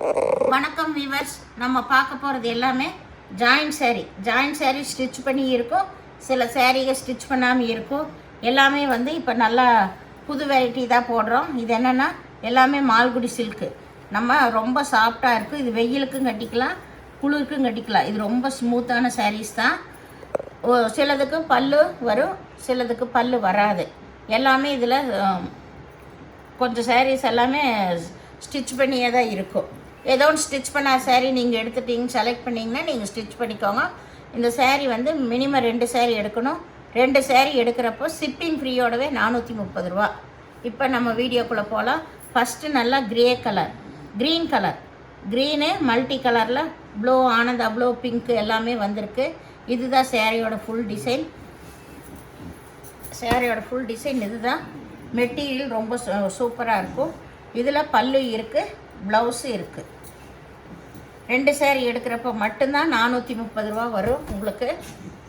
வணக்கம் வீவர்ஸ். நம்ம பார்க்க போகிறது எல்லாமே ஜாயின்ட் சேரீ ஸ்டிச் பண்ணி இருக்கும், சில சேரீகள் ஸ்டிச் பண்ணாமல் இருக்கும். எல்லாமே வந்து இப்போ நல்லா புது வெரைட்டி தான் போடுறோம். இது என்னென்னா எல்லாமே மால்குடி சில்க்கு. நம்ம ரொம்ப சாஃப்டாக இருக்குது. இது வெயிலுக்கும் கட்டிக்கலாம், குளிருக்கும் கட்டிக்கலாம். இது ரொம்ப ஸ்மூத்தான சாரீஸ் தான். சிலதுக்கு பல்லு வரும், சிலதுக்கு பல்லு வராது. எல்லாமே இதில் கொஞ்சம் சாரீஸ் எல்லாமே ஸ்டிச் பண்ணியே தான் இருக்கும். ஏதோ ஒன்று ஸ்டிச் பண்ண சாரீ நீங்கள் எடுத்துட்டீங்க, செலக்ட் பண்ணிங்கன்னா நீங்கள் ஸ்டிச் பண்ணிக்கோங்க. இந்த சாரீ வந்து மினிமம் 2 சாரீ எடுக்கணும். 2 சாரீ எடுக்கிறப்போ ஷிப்பிங் ஃப்ரீயோடவே 430 ரூபா. இப்போ நம்ம வீடியோக்குள்ளே போகலாம். ஃபஸ்ட்டு நல்லா க்ரீன் கலர் க்ரீனு மல்டி கலரில் ப்ளூ ஆனந்தா ப்ளூ பிங்க்கு எல்லாமே வந்திருக்கு. இதுதான் சாரியோட ஃபுல் டிசைன். இதுதான் மெட்டீரியல் ரொம்ப சூப்பராக இருக்கும். இதில் பல்லு இருக்குது, ப்ளவுஸு இருக்குது. 2 சாரீ எடுக்கிறப்ப மட்டும்தான் 430 ரூபா வரும். உங்களுக்கு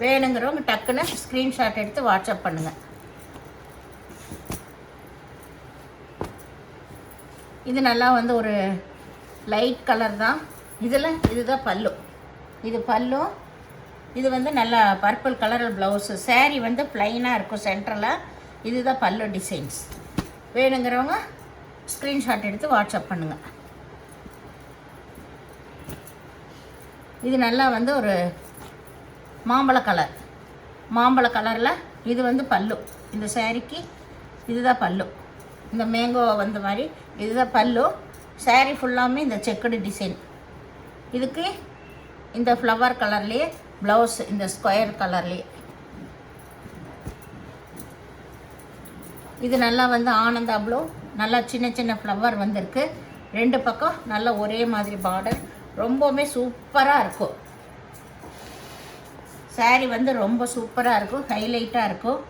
வேணுங்கிறவங்க டக்குன்னு ஸ்க்ரீன்ஷாட் எடுத்து வாட்ஸ்அப் பண்ணுங்கள். இது நல்லா வந்து ஒரு லைட் கலர் தான். இதுதான் பல்லு. இது பல்லு. இது வந்து நல்லா பர்பிள் கலரில் ப்ளவுஸு. சாரீ வந்து ப்ளைனாக இருக்கும் சென்டரில். இதுதான் பல்லு டிசைன்ஸ். வேணுங்கிறவங்க ஸ்க்ரீன்ஷாட் எடுத்து வாட்ஸ்அப் பண்ணுங்கள். இது நல்லா வந்து ஒரு மாம்பழ கலரில் இது வந்து பல்லு. இந்த சாரீக்கு இதுதான் பல்லு. இந்த மேங்கோ வந்த மாதிரி இதுதான் பல்லு. சாரீ ஃபுல்லாமே இந்த செக்குடு டிசைன். இதுக்கு இந்த ஃப்ளவர் கலர்லேயே ப்ளவுஸ், இந்த ஸ்கொயர் கலர்லேயே. இது நல்லா வந்து ஆனந்தா ப்ளூ, நல்லா சின்ன சின்ன ஃப்ளவர் வந்திருக்கு. 2 பக்கம் நல்லா ஒரே மாதிரி பார்டர். ரொம்பவுமே சூப்பராக இருக்கும். சாரீ வந்து ரொம்ப சூப்பராக இருக்கும், ஹைலைட்டாக இருக்கும்.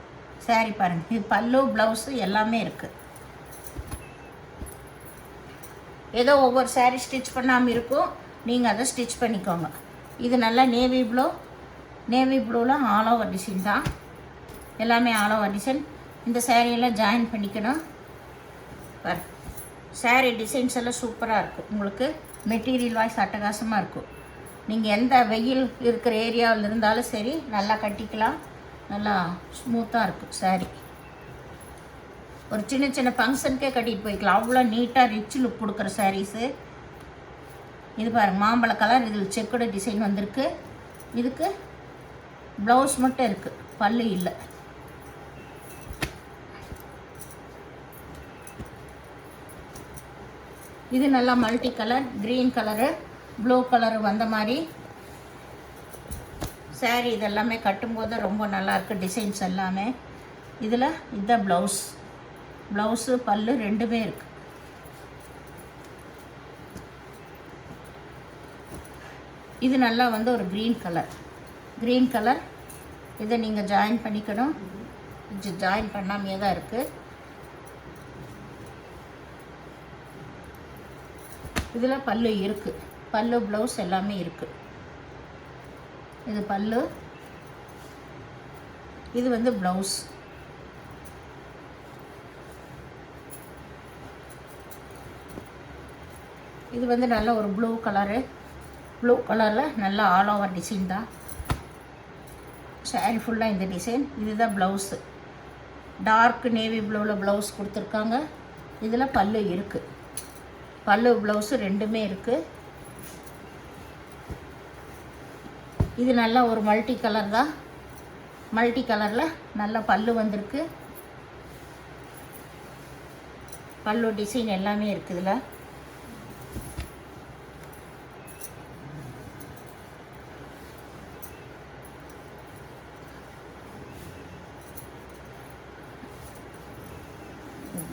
சாரீ பாருங்கள். இது பல்லு, ப்ளவுஸு எல்லாமே இருக்குது. ஏதோ ஒவ்வொரு சாரீ ஸ்டிச் பண்ணாமல் இருக்கும், நீங்கள் அதை ஸ்டிச் பண்ணிக்கோங்க. இது நல்லா நேவி ப்ளூவில் ஆல் ஓவர் டிசைன் தான். எல்லாமே ஆல் ஓவர் டிசைன். இந்த சாரியெல்லாம் ஜாயின் பண்ணிக்கணும். பாரு, சாரீ டிசைன்ஸ் எல்லாம் சூப்பராக இருக்கும். உங்களுக்கு மெட்டீரியல் வாய்ஸ் அட்டகாசமாக இருக்கும். நீங்கள் எந்த வெயில் இருக்கிற ஏரியாவில் இருந்தாலும் சரி, நல்லா கட்டிக்கலாம். நல்லா ஸ்மூத்தாக இருக்கும் சாரீ. ஒரு சின்ன சின்ன ஃபங்க்ஷனுக்கே கட்டிட்டு போய்க்கலாம். அவ்வளோ நீட்டாக ரிச் லுக் கொடுக்குற சாரீஸு. இது பாருங்கள், மாம்பழ கலர். இதில் செக்குடு டிசைன் வந்திருக்கு. இதுக்கு ப்ளவுஸ் மட்டும் இருக்குது, பல்லு இல்லை. இது நல்லா multi colour, green colour, blue colour வந்த மாதிரி சாரீ. இதெல்லாமே கட்டும்போது ரொம்ப நல்லாயிருக்கு டிசைன்ஸ் எல்லாமே. இதில் இதுதான் ப்ளவுஸு பல்லு ரெண்டுமே இருக்குது. இது நல்லா வந்து ஒரு க்ரீன் கலர். இதை நீங்கள் ஜாயின் பண்ணிக்கணும். ஜாயின் பண்ணாமையே தான் இருக்குது. இதில் பல்லு இருக்குது, பல்லு ப்ளவுஸ் எல்லாமே இருக்குது. இது பல்லு, இது வந்து ப்ளவுஸ். இது வந்து நல்ல ஒரு ப்ளூ கலரில் நல்லா ஆல் ஓவர் டிசைன் தான். சாரீ ஃபுல்லாக இந்த டிசைன். இதுதான் ப்ளவுஸு. டார்க் நேவி ப்ளூவில் ப்ளவுஸ் கொடுத்துருக்காங்க. இதில் பல்லு இருக்குது, பல்லு ப்ளவுஸு ரெண்டுமே இருக்குது. இது நல்லா ஒரு மல்டி கலர் தான். மல்டி கலரில் நல்ல பல்லு வந்திருக்கு. பல்லு டிசைன் எல்லாமே இருக்குது. இதில்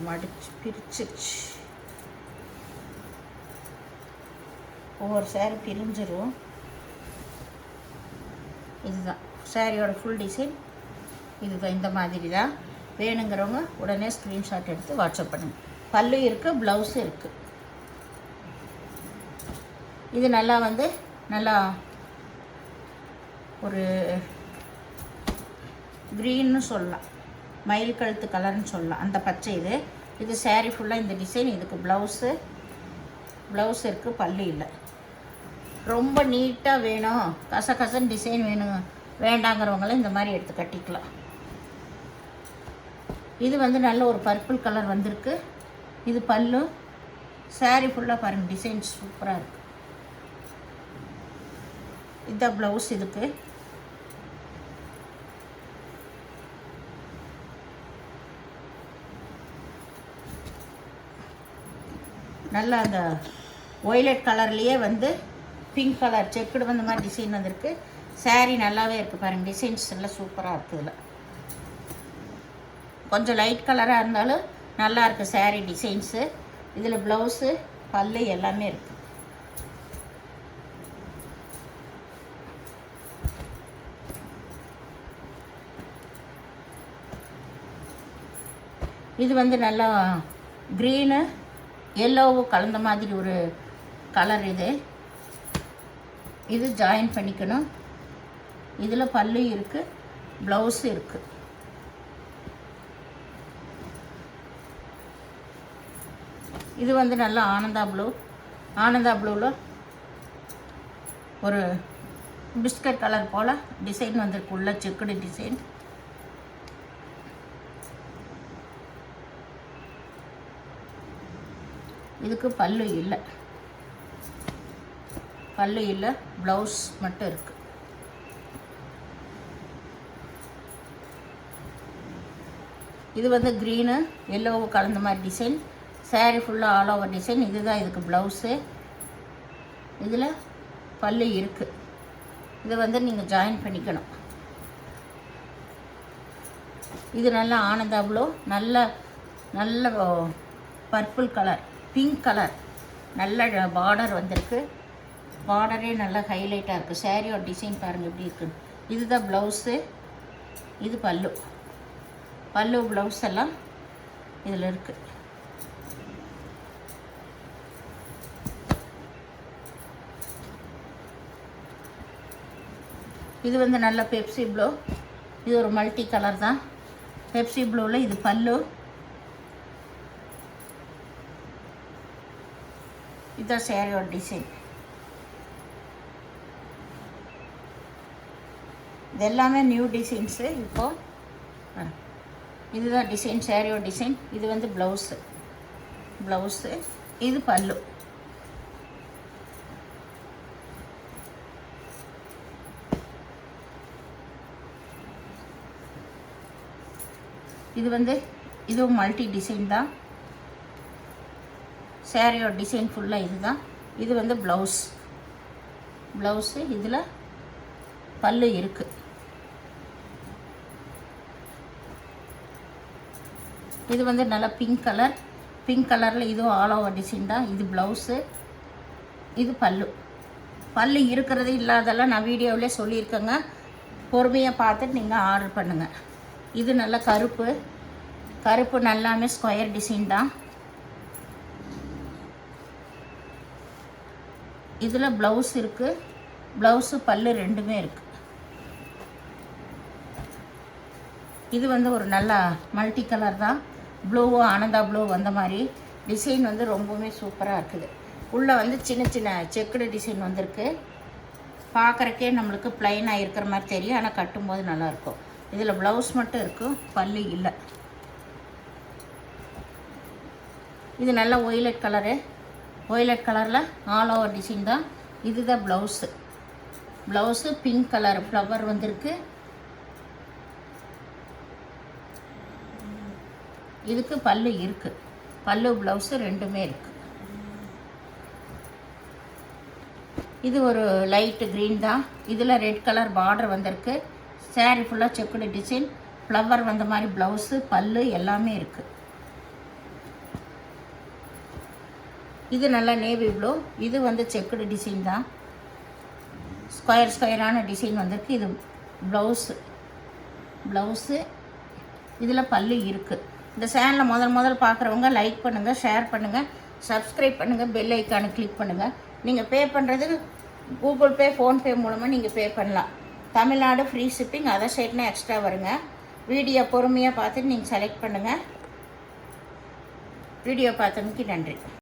மடிச்சு பிரிச்சிருச்சு. ஒவ்வொரு சாரீ பிரிஞ்சிரும். இதுதான் சாரியோட ஃபுல் டிசைன். இதுதான் இந்த மாதிரி தான். வேணுங்கிறவங்க உடனே ஸ்க்ரீன்ஷாட் எடுத்து வாட்ஸ்அப் பண்ணுங்கள். பல்லு இருக்குது, ப்ளவுஸு இருக்குது. இது நல்லா வந்து நல்லா ஒரு க்ரீன்னு சொல்லலாம், மயில் கழுத்து கலர்னு சொல்லலாம், அந்த பச்சை. இது சாரீ ஃபுல்லாக இந்த டிசைன். இதுக்கு ப்ளவுஸு ப்ளவுஸ் இருக்குது, பல்லு இல்லை. ரொம்ப நீட்டாக வேணும், கசகசன் டிசைன் வேணும் வேண்டாங்கிறவங்களும் இந்த மாதிரி எடுத்து கட்டிக்கலாம். இது வந்து நல்ல ஒரு பர்பிள் கலர் வந்திருக்கு. இது பல்லு. சாரீ ஃபுல்லாக பாருங்கள், டிசைன் சூப்பராக இருக்குது. இதுதான் ப்ளவுஸ். இதுக்கு நல்லா அந்த ஒய்லட் கலர்லேயே வந்து பிங்க் கலர் செக்குடு வந்த மாதிரி டிசைன் வந்திருக்கு. சாரீ நல்லாவே இருக்குது பாருங்கள், டிசைன்ஸ் எல்லாம் சூப்பராக இருக்குது. இதில் கொஞ்சம் லைட் கலராக இருந்தாலும் நல்லா இருக்குது சாரீ டிசைன்ஸு. இதில் ப்ளவுஸு, பல்லு எல்லாமே இருக்குது. இது வந்து நல்லா க்ரீனு எல்லோவும் கலந்த மாதிரி ஒரு கலர். இது ஜாயின் பண்ணிக்கணும். இதில் பல்லு இருக்குது, ப்ளவுஸு இருக்குது. இது வந்து நல்லா ஆனந்தா ப்ளூ. ஆனந்தா ப்ளூவில் ஒரு பிஸ்கட் கலர் போல் டிசைன் வந்திருக்கு, உள்ள செக்குடு டிசைன். இதுக்கு பல்லு இல்லை, பல்லு இல்லை, ப்ளவுஸ் மட்டும் இருக்குது. இது வந்து க்ரீனு எல்லோவு கலந்த மாதிரி டிசைன். சாரீ ஃபுல்லாக ஆல் ஓவர் டிசைன். இதுதான் இதுக்கு ப்ளவுஸு. இதில் பல்லு இருக்குது. இதை வந்து நீங்கள் ஜாயின் பண்ணிக்கணும். இது நல்லா ஆனந்தா ப்ளூ, நல்ல நல்ல பர்பிள் கலர், பிங்க் கலர், நல்ல பார்டர் வந்திருக்கு. பார்டரே நல்லா ஹைலைட்டாக இருக்குது. சாரியோட டிசைன் பாருங்கள் எப்படி இருக்குன்னு. இதுதான் ப்ளவுஸு. இது பல்லு. பல்லு ப்ளவுஸ் எல்லாம் இதில் இருக்குது. இது வந்து நல்ல பெப்சி ப்ளூ. இது ஒரு மல்டி கலர் தான். பெப்சி ப்ளூவில் இது பல்லு. இதுதான் சாரியோட டிசைன். இது எல்லாமே நியூ டிசைன்ஸு. இப்போது இதுதான் டிசைன், சாரியோட டிசைன். இது வந்து ப்ளவுஸு. இது பல்லு. இது வந்து இதுவும் மல்டி டிசைன் தான். சாரியோட டிசைன் ஃபுல்லாக இது தான். இது வந்து ப்ளவுஸு. இதில் பல்லு இருக்குது. இது வந்து நல்லா பிங்க் கலரில் இதுவும் ஆல் ஓவர் டிசைன் தான். இது ப்ளவுஸு. இது பல்லு இருக்கிறது இல்லாதெல்லாம் நான் வீடியோவிலே சொல்லியிருக்கேங்க. பொறுமையாக பார்த்துட்டு நீங்கள் ஆர்டர் பண்ணுங்கள். இது நல்ல கருப்பு நல்லாமே ஸ்கொயர் டிசைன் தான். இதில் ப்ளவுஸ் இருக்குது. ப்ளவுஸு பல்லு ரெண்டுமே இருக்குது. இது வந்து ஒரு நல்ல மல்டி கலர் தான். ப்ளூவும் ஆனந்தா ப்ளூ வந்த மாதிரி டிசைன் வந்து ரொம்பவுமே சூப்பராக இருக்குது. உள்ளே வந்து சின்ன சின்ன செக்குடு டிசைன் வந்திருக்கு. பார்க்குறக்கே நம்மளுக்கு ப்ளைனாக இருக்கிற மாதிரி தெரியும், ஆனால் கட்டும்போது நல்லாயிருக்கும். இதில் ப்ளவுஸ் மட்டும் இருக்கும், பல்லு இல்லை. இது நல்ல ஒய்லட் கலரில் ஆல் ஓவர் டிசைன் தான். இதுதான் ப்ளவுஸு பிங்க் கலர் ஃப்ளவர் வந்திருக்கு. இதுக்கு பல்லு இருக்குது. பல்லு ப்ளவுஸு ரெண்டுமே இருக்குது. இது ஒரு லைட்டு க்ரீன் தான். இதில் ரெட் கலர் பார்டர் வந்திருக்கு. சாரீ ஃபுல்லாக செக்குடு டிசைன், ஃப்ளவர் வந்த மாதிரி ப்ளவுஸு, பல்லு எல்லாமே இருக்குது. இது நல்லா நேவி ப்ளூ. இது வந்து செக்குடு டிசைன் தான். ஸ்கொயரான டிசைன் வந்திருக்கு. இது ப்ளவுஸு. இதில் பல்லு இருக்குது. இந்த சேனலை முதல் பார்க்குறவங்க லைக் பண்ணுங்கள், ஷேர் பண்ணுங்கள், சப்ஸ்கிரைப் பண்ணுங்கள், பெல் ஐக்கானை கிளிக் பண்ணுங்கள். நீங்கள் பே பண்ணுறது கூகுள் பே, ஃபோன்பே மூலமாக நீங்கள் பே பண்ணலாம். Tamil Nadu free shipping, other சைட்னா extra வருங்க. வீடியோ பொறுமையாக பார்த்துட்டு நீங்கள் செலக்ட் பண்ணுங்கள். வீடியோ பார்த்ததுக்கு நன்றி.